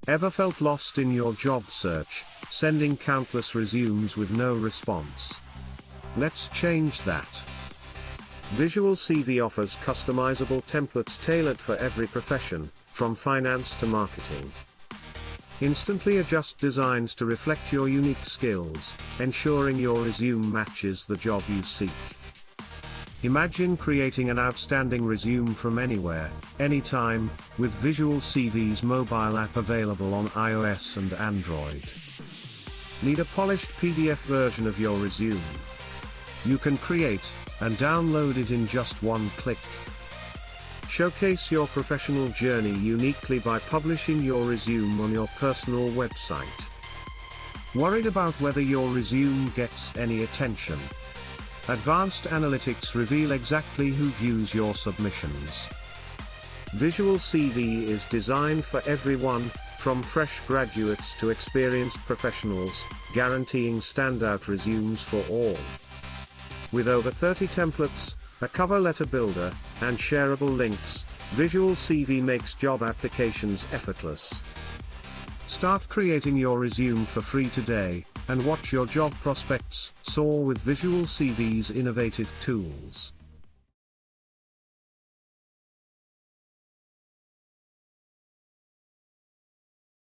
Ever felt lost in your job search, sending countless resumes with no response? Let's change that. Visual CV offers customizable templates tailored for every profession, from finance to marketing. Instantly adjust designs to reflect your unique skills, ensuring your resume matches the job you seek. Imagine creating an outstanding resume from anywhere, anytime, with Visual CV's mobile app available on iOS and Android. Need a polished PDF version of your resume? You can create and download it in just one click. Showcase your professional journey uniquely by publishing your resume on your personal website. Worried about whether your resume gets any attention? Advanced analytics reveal exactly who views your submissions. Visual CV is designed for everyone, from fresh graduates to experienced professionals, guaranteeing standout resumes for all. With over 30 templates, a cover letter builder, and shareable links, Visual CV makes job applications effortless. Start creating your resume for free today, and watch your job prospects soar with Visual CV's innovative tools.